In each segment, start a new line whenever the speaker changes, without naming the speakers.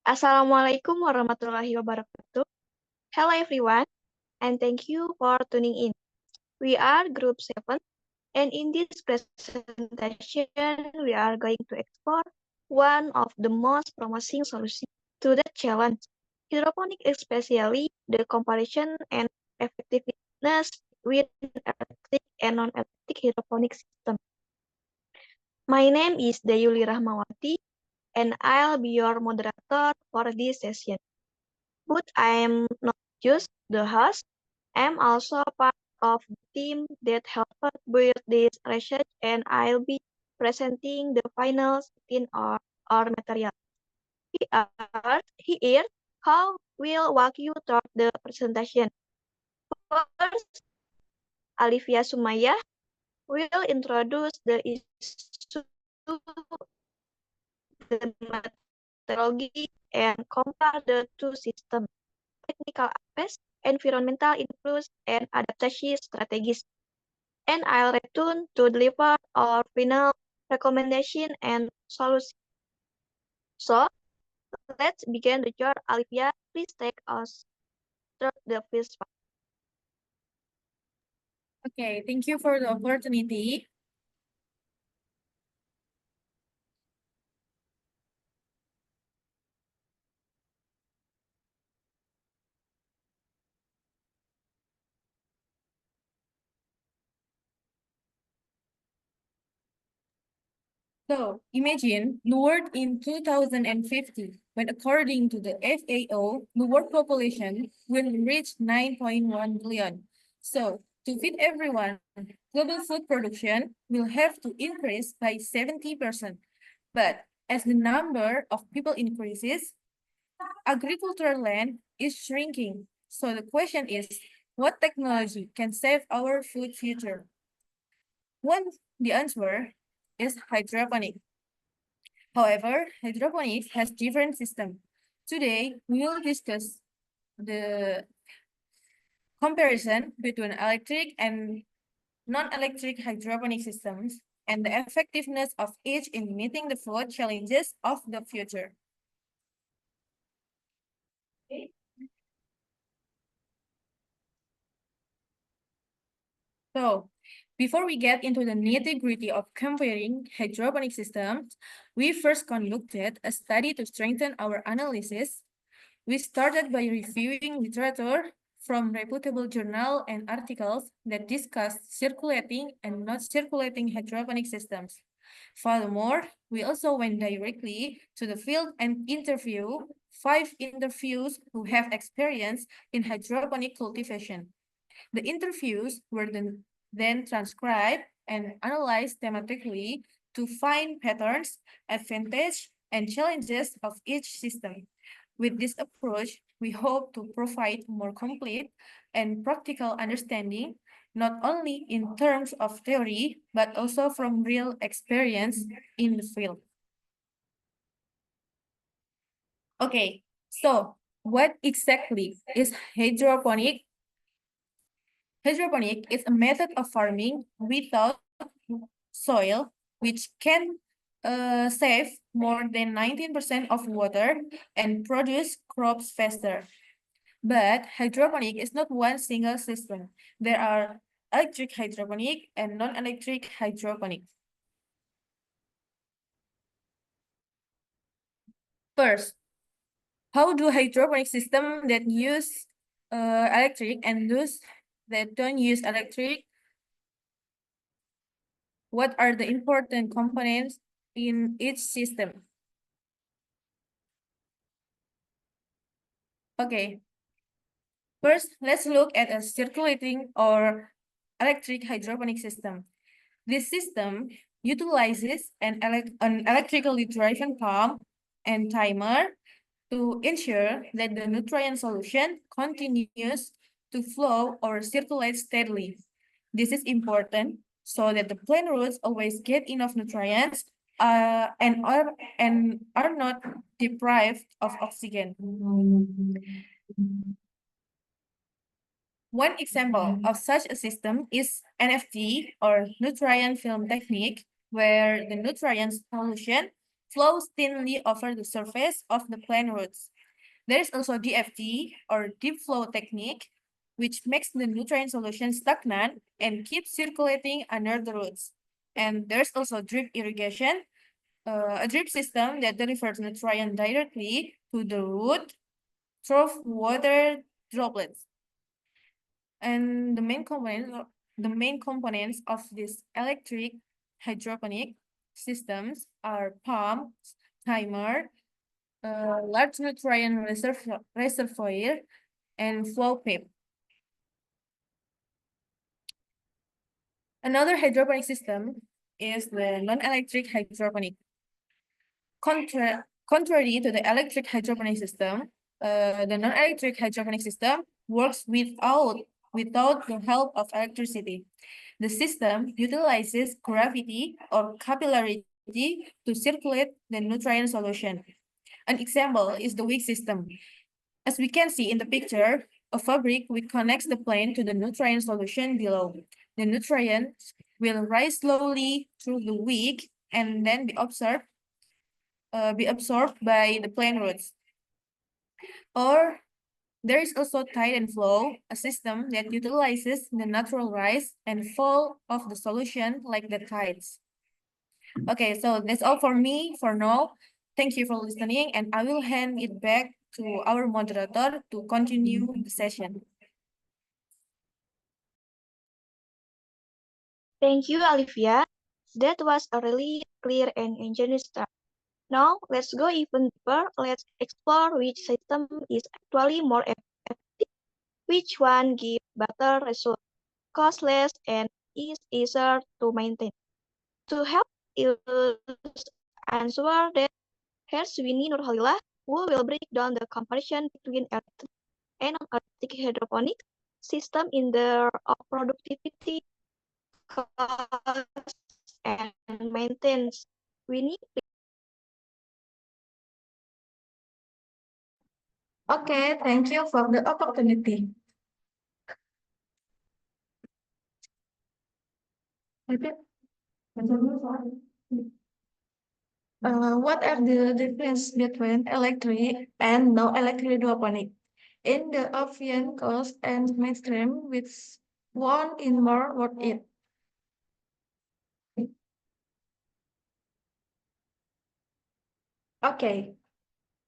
Assalamualaikum warahmatullahi wabarakatuh. Hello everyone, and thank you for tuning in. We are Group 7, and in this presentation, we are going to explore one of the most promising solutions to that challenge. Hydroponic, especially the comparison and effectiveness between electric and non-electric hydroponic system. My name is Dayuli Rahmawati, and I'll be your moderator for this session. But I am not just the host, I am also part of the team that helped build this research, and I'll be presenting the final in our material. Here, how we'll walk you through the presentation. First, Alivia Sumaya will introduce the issue, the methodology, and compare the two systems. Technical aspects, environmental influence, and adaptation strategies. And I'll return to deliver our final recommendation and solution. So, let's begin the journey. Olivia, please take us through the first part.
Okay, thank you for the opportunity. So, imagine the world in 2050, when according to the FAO, the world population will reach 9.1 billion. So, to feed everyone, global food production will have to increase by 70%. But as the number of people increases, agricultural land is shrinking. So the question is, what technology can save our food future? One, the answer is hydroponic. However, hydroponics has different systems. Today, we will discuss the comparison between electric and non-electric hydroponic systems and the effectiveness of each in meeting the food challenges of the future. So, before we get into the nitty-gritty of comparing hydroponic systems, we first conducted a study to strengthen our analysis. We started by reviewing literature from reputable journals and articles that discuss circulating and not circulating hydroponic systems. Furthermore, we also went directly to the field and interviewed 5 interviews who have experience in hydroponic cultivation. The interviews were then transcribed and analyzed thematically to find patterns, advantages, and challenges of each system. With this approach, we hope to provide more complete and practical understanding, not only in terms of theory, but also from real experience in the field. Okay, so what exactly is hydroponic? Hydroponic is a method of farming without soil, which can save more than 19% of water and produce crops faster. But hydroponic is not one single system. There are electric hydroponic and non-electric hydroponic. First, how do hydroponic systems that use electric and those that don't use electric, what are the important components in each system? Okay. First, let's look at a circulating or electric hydroponic system. This system utilizes an electrically driven pump and timer to ensure that the nutrient solution continues to flow or circulate steadily. This is important so that the plant roots always get enough nutrients and are not deprived of oxygen. One example of such a system is NFT or nutrient film technique, where the nutrient solution flows thinly over the surface of the plant roots. There is also DFT, or deep flow technique, which makes the nutrient solution stagnant and keeps circulating under the roots. And there's also drip irrigation, a drip system that delivers nutrient directly to the root through water droplets. And the main components of these electric hydroponic systems are pumps, timer, large nutrient reservoir, and flow pipe. Another hydroponic system is the non-electric hydroponic. Contrary to the electric hydroponic system, the non-electric hydroponic system works without the help of electricity. The system utilizes gravity or capillarity to circulate the nutrient solution. An example is the wick system. As we can see in the picture, a fabric which connects the plant to the nutrient solution below. The nutrients will rise slowly through the wick and then be absorbed by the plant roots. Or there is also tide and flow, a system that utilizes the natural rise and fall of the solution like the tides. Okay, so that's all for me for now. Thank you for listening, and I will hand it back to our moderator to continue the session.
Thank you, Olivia. That was a really clear and ingenious start. Now, let's go even deeper. Let's explore which system is actually more effective, which one gives better results, cost less, and is easier to maintain. To help us answer that, here's Winnie Nurhalillah, who will break down the comparison between electric and non-electric hydroponic system in their productivity, cost, and maintenance. Winnie,
Okay, thank you for the opportunity. What are the difference between electric and non-electric hydroponic? In the obvious cost and mainstream, which one is more worth it? Okay,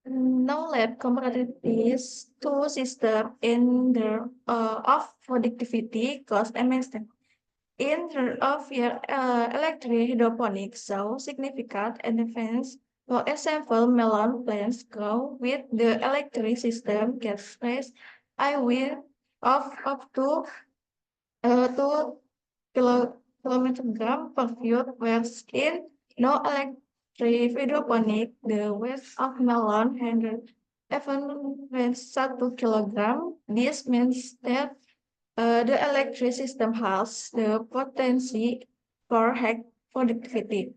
now let's compare these two systems in the of productivity, cost, and mainstream. In terms of your electric hydroponics, so significant advance. For example, melon plants grow with the electric system get fresh I will of up to 2 kilogram per foot, whereas in no electric hydroponic, the weight of melon handle even when 1 kilogram. This means that the electric system has the potential for high productivity,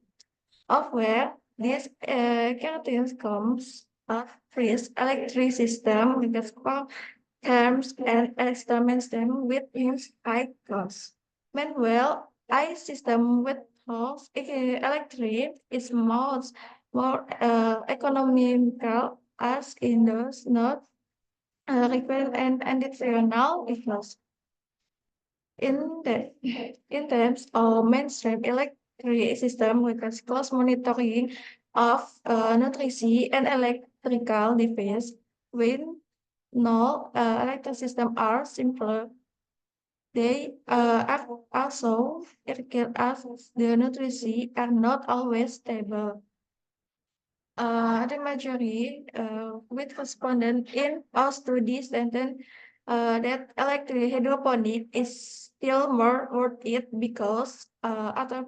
of where this characteristics comes of freeze electric system because terms and experiments them with its high cost. Meanwhile, I system with house electric is more economical as it does not require an additional cost. In terms of mainstream electric system with a close monitoring of nutrition and electrical device, when no electric system are simpler, they are also require as the nutrition are not always stable. The majority with respondent in our studies and then that electric hydroponic is still more worth it because other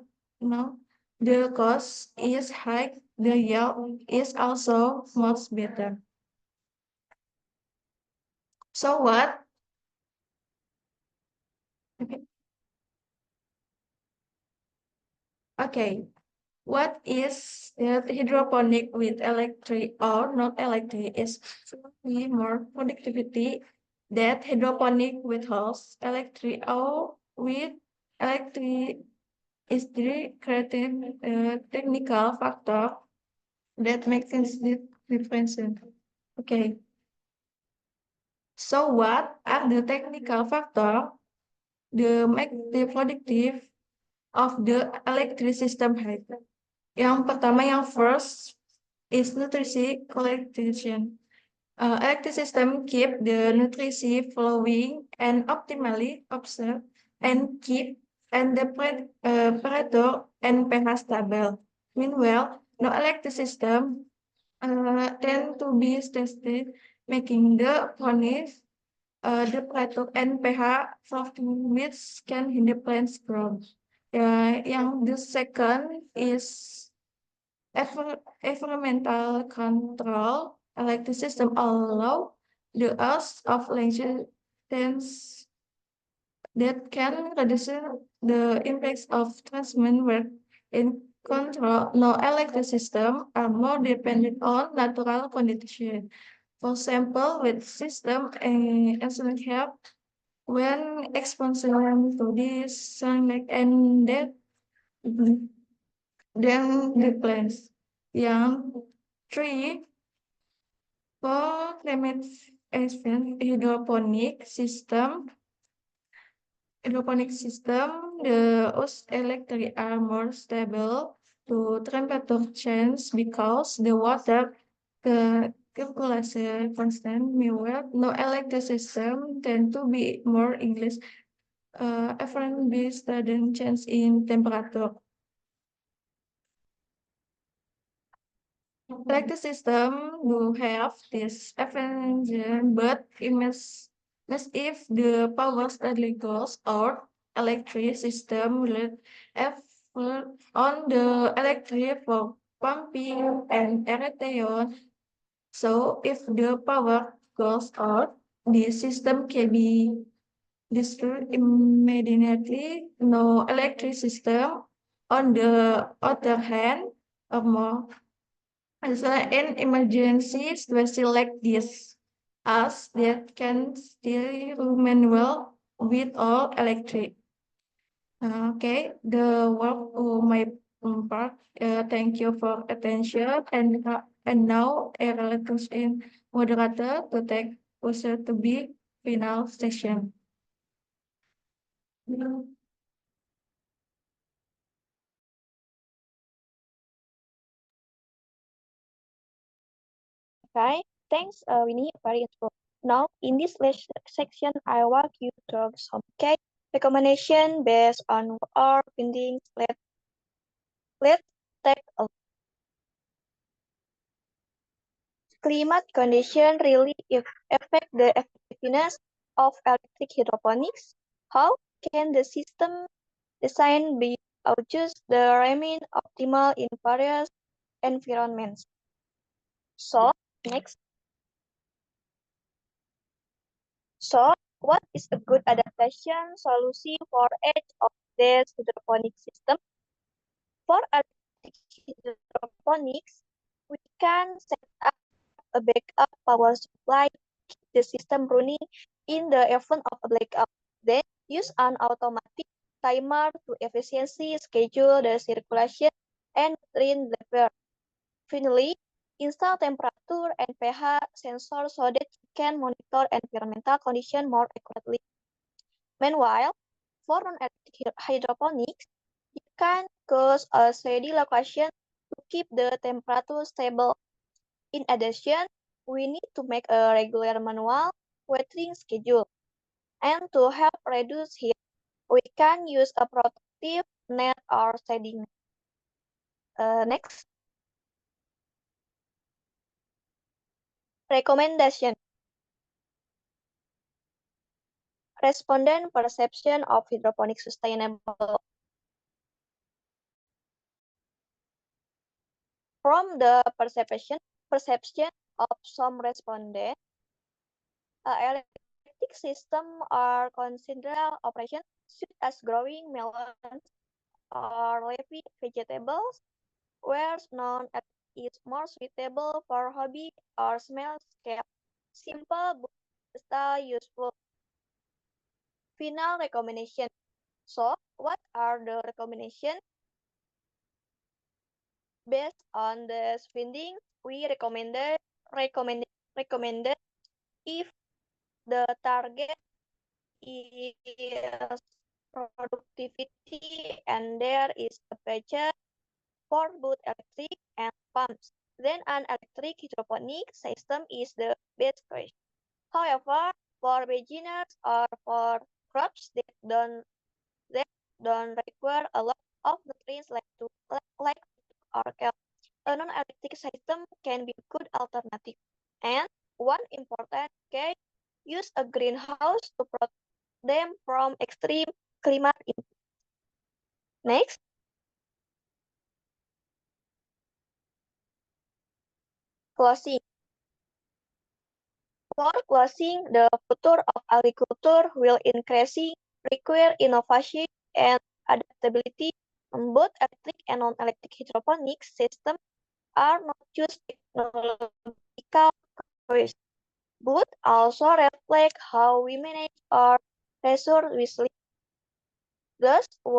the cost is high, the yield is also much better. So what? Okay. Okay. What is that hydroponic with electric or not electric is slightly more productivity that hydroponic with host electric or with electric is the creative technical factor
that makes the difference. Okay. So what are the technical factors that make the productive of the electric system high? Yang pertama, yang first is nutrisi collection. Electric system keep the nutrition flowing and optimally observe and keep and the Pareto and pH stable. Meanwhile, no electric system tend to be tested, making the furnace the Pareto and pH fluctuating which can hinder plants growth. Yang the second is environmental control. Electric system allow the use of laser things that can reduce the impacts of transmission work in control. No electric system are more dependent on natural conditions. For example, with system and help when expansion to this sunlight and that then the plants. Yang three for climate expansion hydroponic system, the electric are more stable to temperature change because the water circulation constant. Meanwhile, no electric system tend to be more English efficient based than change in temperature. Electric system do have this advantage, but it must if the power steadily goes out, electric system will effort on the electric for pumping and irrigation. So if the power goes out, the system can be destroyed immediately. No electric system, on the other hand, are more so in emergency situation like this, us that can still remain well with all electric. Okay, the work of my part. Thank you for attention and now I will in moderator to take also to be final session. Okay, thanks, Winnie. Very useful. Now, in this last section, I walk you through some key recommendation based on our findings. Let's take a look. Climate condition really affect the effectiveness of electric hydroponics. How can the system design be adjusted to remain optimal in various environments? So, next. So, what is a good adaptation solution for each of these hydroponic systems? For electric hydroponics, we can set up a backup power supply, keep the system running in the event of a blackout. Then use an automatic timer to efficiently schedule the circulation and drain level. Finally, install temperature and pH sensors so that you can monitor environmental conditions more accurately. Meanwhile, for non-electric hydroponics, you can choose a shady location to keep the temperature stable. In addition, we need to make a regular manual watering schedule. And to help reduce heat, we can use a protective net or shading. Next, recommendation. Respondent perception of hydroponic sustainable. From the perception of some respondents, electric systems are considered operation such as growing melons or leafy vegetables, whereas non-electric is more suitable for hobby or small scale. Simple but still useful. Final recommendation. So, what are the recommendations? Based on the findings, we recommended if the target is productivity and there is a budget for both electric and pumps, then an electric hydroponic system is the best choice. However, for beginners or for crops that don't require a lot of nutrients like or kelp, a non-electric system can be a good alternative. And one important case, use a greenhouse to protect them from extreme climate impact. Next, closing. For closing, the future of agriculture will increasingly require innovation and adaptability. Both electric and non-electric hydroponic systems are not just technological choices, but also reflect how we manage our resources wisely. Thus, we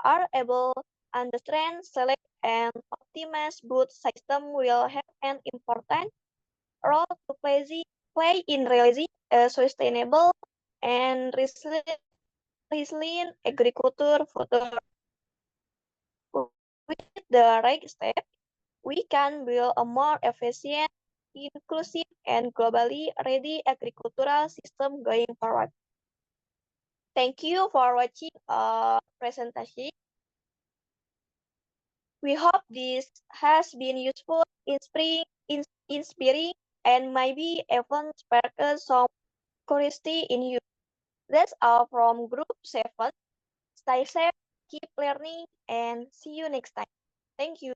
are able to understand, select, and optimize both systems will have an important role to play in realizing a sustainable and resilient agriculture future. With the right step, we can build a more efficient, inclusive, and globally ready agricultural system going forward. Thank you for watching our presentation. We hope this has been useful, inspiring, and maybe even sparked some curiosity in you. That's all from Group 7. Stay safe, keep learning, and see you next time. Thank you.